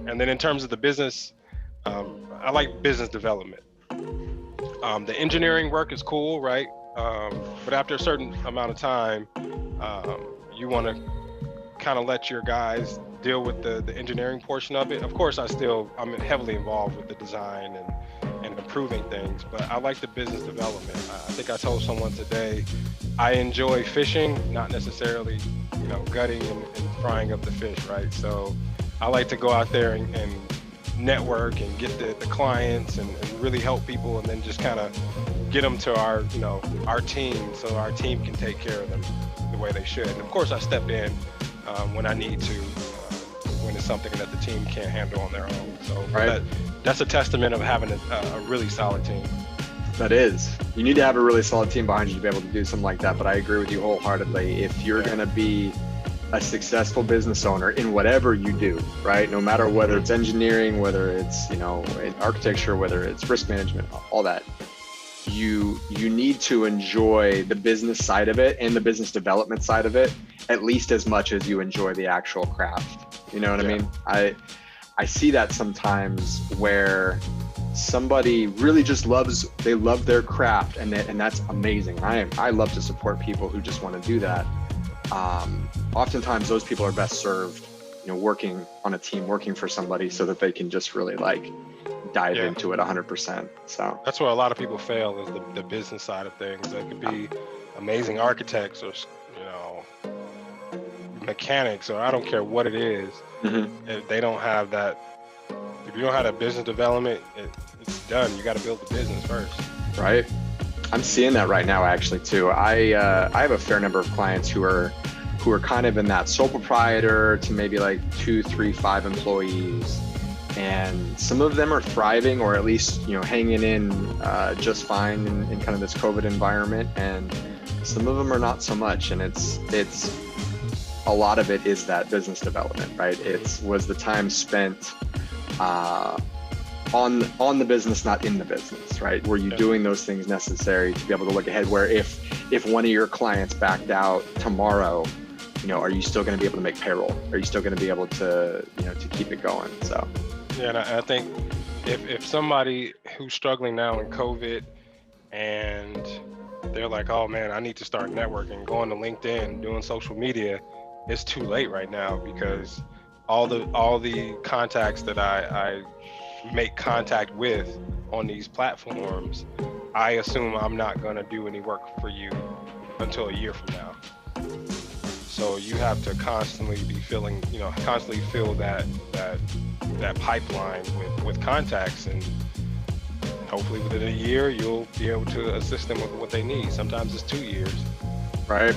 And then in terms of the business, I like business development. The engineering work is cool, right? But after a certain amount of time, you want to kind of let your guys deal with the engineering portion of it. Of course, I'm heavily involved with the design and improving things, but I like the business development. I think I told someone today, I enjoy fishing, not necessarily, gutting and frying up the fish, right? So I like to go out there and network and get the clients and really help people, and then just kind of get them to our team, so our team can take care of them the way they should. And of course, I step in when I need to, when it's something that the team can't handle on their own. So right. That's a testament of having a really solid team. That is. You need to have a really solid team behind you to be able to do something like that. But I agree with you wholeheartedly. If you're going to be a successful business owner in whatever you do, right? No matter whether it's engineering, whether it's, in architecture, whether it's risk management, all that, you need to enjoy the business side of it and the business development side of it at least as much as you enjoy the actual craft. You know what I mean? I see that sometimes where somebody really just love their craft, and that's amazing. I love to support people who just want to do that. Oftentimes those people are best served, working on a team, working for somebody, so that they can just really dive into it 100%. So that's where a lot of people fail, is the business side of things. They could be amazing architects or mechanics, or I don't care what it is. If they don't have that, if you don't have that business development, it's done. You got to build the business first. Right. I'm seeing that right now, actually, too. I have a fair number of clients who are kind of in that sole proprietor to maybe 2, 3, 5 employees. And some of them are thriving, or at least, hanging in just fine in kind of this COVID environment. And some of them are not so much. And it's a lot of it is that business development, right? Was the time spent on the business, not in the business, right? Were you doing those things necessary to be able to look ahead, where if one of your clients backed out tomorrow, are you still going to be able to make payroll? Are you still going to be able to, to keep it going? So. Yeah, and I think if somebody who's struggling now in COVID and they're like, oh man, I need to start networking, going to LinkedIn, doing social media, it's too late right now, because all the contacts that I make contact with on these platforms, I assume I'm not going to do any work for you until a year from now. So you have to constantly be constantly fill that pipeline with contacts, and hopefully within a year you'll be able to assist them with what they need. Sometimes it's 2 years. Right.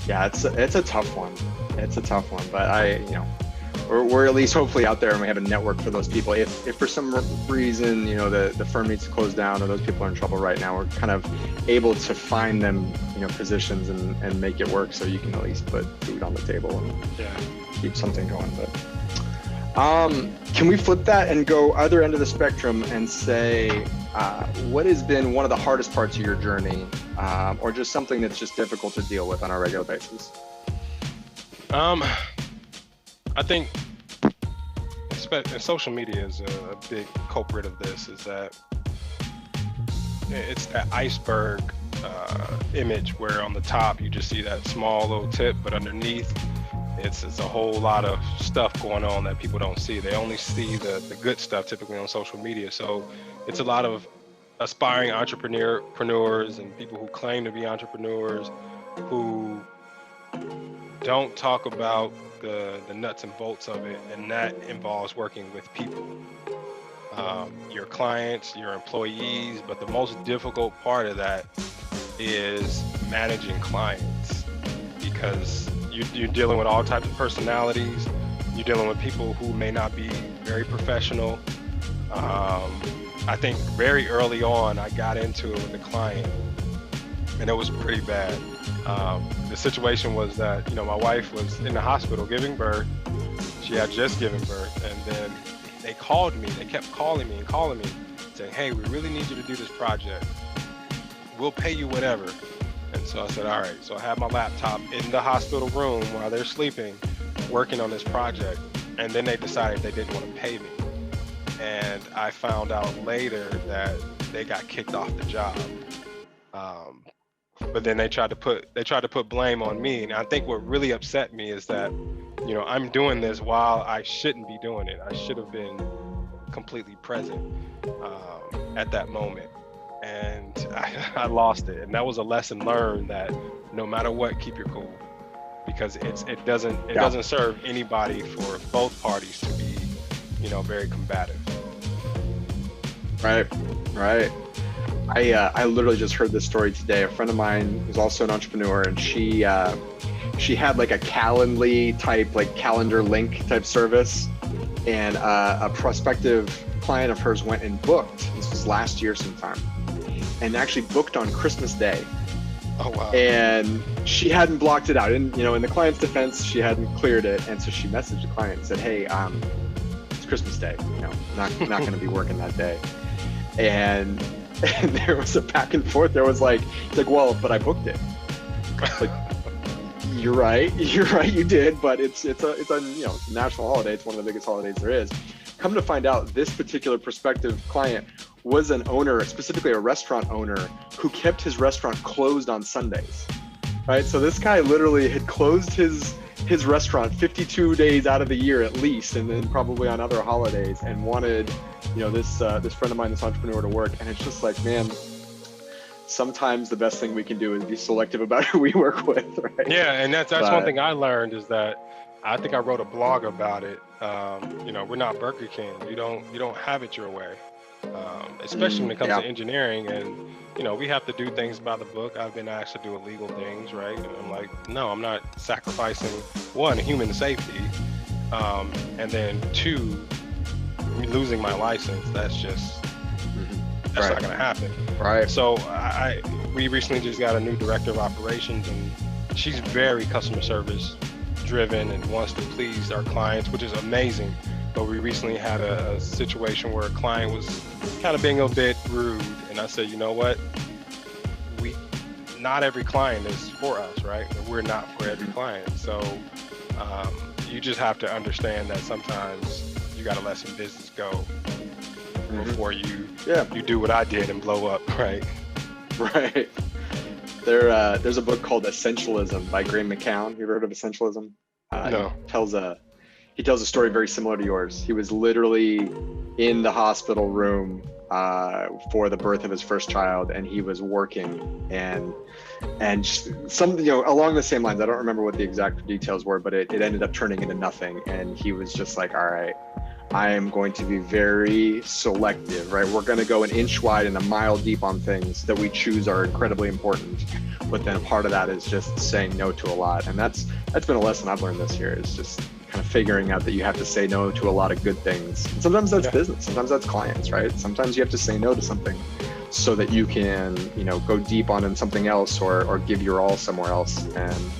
Yeah, it's a tough one. It's a tough one, but we're at least hopefully out there, and we have a network for those people. If for some reason, the firm needs to close down, or those people are in trouble right now, we're kind of able to find them, positions and make it work, so you can at least put food on the table and keep something going. But can we flip that and go other end of the spectrum and say, what has been one of the hardest parts of your journey, or just something that's just difficult to deal with on a regular basis? I think social media is a big culprit of this, is that it's that iceberg image, where on the top you just see that small little tip, but underneath it's a whole lot of stuff going on that people don't see. They only see the good stuff typically on social media. So it's a lot of aspiring entrepreneurs and people who claim to be entrepreneurs who don't talk about the nuts and bolts of it, and that involves working with people, your clients, your employees. But the most difficult part of that is managing clients, because you're dealing with all types of personalities. You're dealing with people who may not be very professional. I think very early on I got into it with a client, and it was pretty bad. The situation was that, my wife was in the hospital giving birth. She had just given birth, and then they called me. They kept calling me, saying, hey, we really need you to do this project. We'll pay you whatever. And so I said, all right. So I had my laptop in the hospital room while they're sleeping, working on this project. and then they decided they didn't want to pay me. And I found out later that they got kicked off the job. But then they tried to put blame on me. And I think what really upset me is that, you know, I'm doing this while I shouldn't be doing it. I should have been completely present at that moment. And I lost it. And that was a lesson learned, that no matter what, keep your cool, because it doesn't serve anybody for both parties to be, you know, very combative. Right. I literally just heard this story today. A friend of mine who's also an entrepreneur, and she had like a Calendly type, like calendar link type service, and a prospective client of hers went and booked. This was last year sometime, and actually booked on Christmas Day. Oh wow! And she hadn't blocked it out, and you know, in the client's defense, she hadn't cleared it, and so she messaged the client and said, "Hey, it's Christmas Day. You know, not going to be working that day." And there was a back and forth. There was like, it's like, well, but I booked it. Like, you're right, you did, but it's a you know, national holiday. It's one of the biggest holidays there is. Come to find out, this particular prospective client was an owner, specifically a restaurant owner, who kept his restaurant closed on Sundays. Right? So this guy literally had closed his restaurant 52 days out of the year at least, and then probably on other holidays, and wanted, you know, this friend of mine, this entrepreneur, to work. And it's just like, man, sometimes the best thing we can do is be selective about who we work with, right? Yeah, and that's one thing I learned, is that I think I wrote a blog about it. You know, we're not Burger King. You don't have it your way, especially when it comes to engineering. And you know, we have to do things by the book. I've been asked to do illegal things, right? And I'm like, no, I'm not sacrificing, one, human safety, and then two, losing my license. That's just that's not going to happen. Right. So we recently just got a new director of operations, and she's very customer service driven and wants to please our clients, which is amazing. But we recently had a situation where a client was kind of being a bit rude, and I said, you know what? Not every client is for us, right? We're not for every client. So you just have to understand that sometimes you got to let some business go before you do what I did and blow up, right? Right. There's a book called Essentialism by Graham McCown. You ever heard of Essentialism? No. He tells a story very similar to yours. He was literally in the hospital room for the birth of his first child, and he was working and just some, you know, along the same lines. I don't remember what the exact details were, but it ended up turning into nothing. And he was just like, all right, I am going to be very selective, right? We're going to go an inch wide and a mile deep on things that we choose are incredibly important. But then a part of that is just saying no to a lot. And that's been a lesson I've learned this year, is just kind of figuring out that you have to say no to a lot of good things. And sometimes that's business, sometimes that's clients, right? Sometimes you have to say no to something so that you can, you know, go deep on in something else or give your all somewhere else. And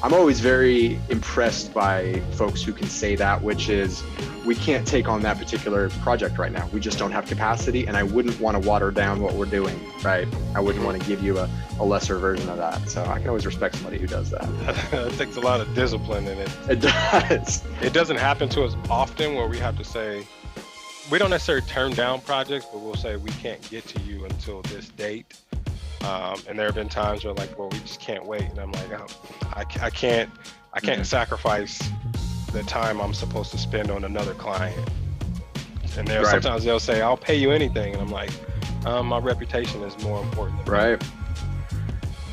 I'm always very impressed by folks who can say that, which is, we can't take on that particular project right now. We just don't have capacity, and I wouldn't want to water down what we're doing, right? I wouldn't want to give you a lesser version of that. So I can always respect somebody who does that. It takes a lot of discipline in it. It does. It doesn't happen to us often where we have to say, we don't necessarily turn down projects, but we'll say we can't get to you until this date. And there have been times where like, well, we just can't wait. And I'm like, oh, I can't sacrifice the time I'm supposed to spend on another client. And there sometimes they'll say, I'll pay you anything. And I'm like, my reputation is more important than me.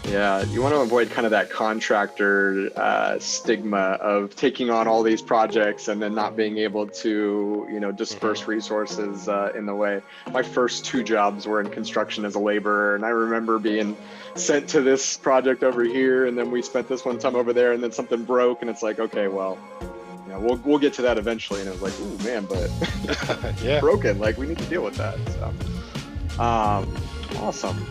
Yeah, you want to avoid kind of that contractor stigma of taking on all these projects and then not being able to, you know, disperse resources in the way. My first 2 jobs were in construction as a laborer, and I remember being sent to this project over here, and then we spent this one time over there, and then something broke, and it's like, okay, well, you know, we'll get to that eventually. And it was like, ooh, man, but broken. Like, we need to deal with that. So, awesome.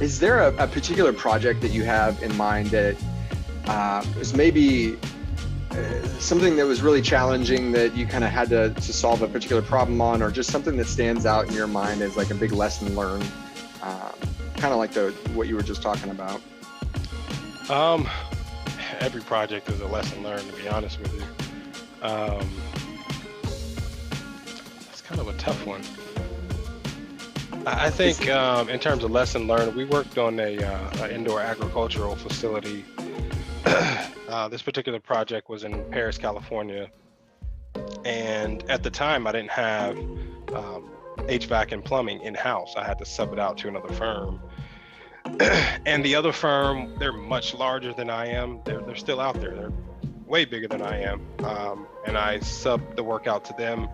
Is there a particular project that you have in mind that is maybe something that was really challenging that you kind of had to solve a particular problem on, or just something that stands out in your mind as like a big lesson learned, kind of like what you were just talking about? every project is a lesson learned, to be honest with you. It's kind of a tough one. I think in terms of lesson learned, we worked on a indoor agricultural facility. This particular project was in Paris, California. And at the time, I didn't have HVAC and plumbing in-house. I had to sub it out to another firm. And the other firm, they're much larger than I am. They're still out there. They're way bigger than I am. And I subbed the work out to them.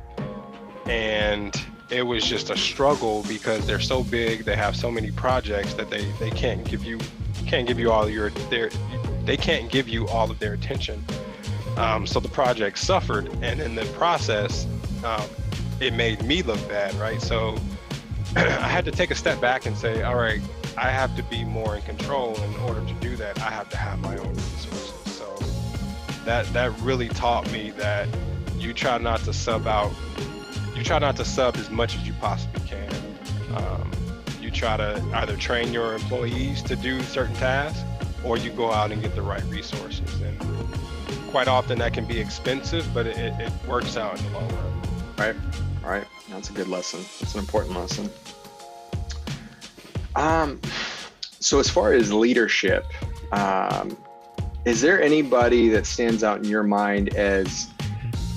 And it was just a struggle because they're so big. They have so many projects that they can't give you all of their attention. So the project suffered, and in the process, it made me look bad, right? So I had to take a step back and say, all right, I have to be more in control. In order to do that, I have to have my own resources. So that really taught me that you try not to sub as much as you possibly can. You try to either train your employees to do certain tasks, or you go out and get the right resources. And quite often that can be expensive, but it works out in the long run. Right. That's a good lesson. It's an important lesson. So as far as leadership, is there anybody that stands out in your mind as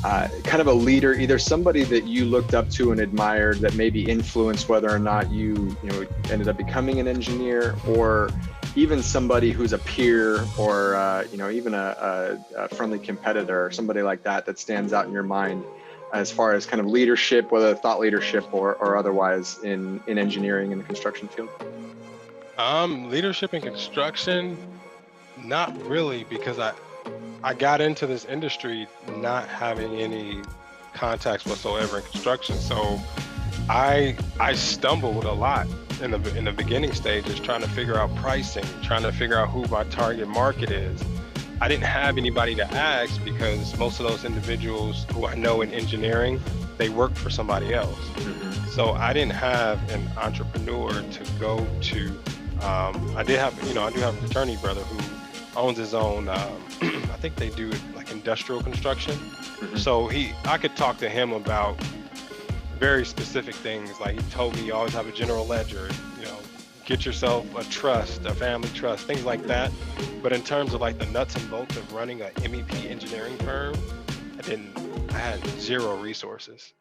kind of a leader, either somebody that you looked up to and admired that maybe influenced whether or not you ended up becoming an engineer, or even somebody who's a peer, or even a friendly competitor, or somebody like that stands out in your mind as far as kind of leadership, whether thought leadership or otherwise in engineering and the construction field? Leadership in construction, not really, because I got into this industry not having any contacts whatsoever in construction. So I stumbled a lot in the beginning stages, trying to figure out pricing, trying to figure out who my target market is. I didn't have anybody to ask because most of those individuals who I know in engineering, they work for somebody else. Mm-hmm. So I didn't have an entrepreneur to go to. I do have a fraternity brother who owns his own, I think they do like industrial construction. Mm-hmm. So I could talk to him about very specific things. Like he told me you always have a general ledger, get yourself a trust, a family trust, things like that. But in terms of like the nuts and bolts of running a MEP engineering firm, I had zero resources.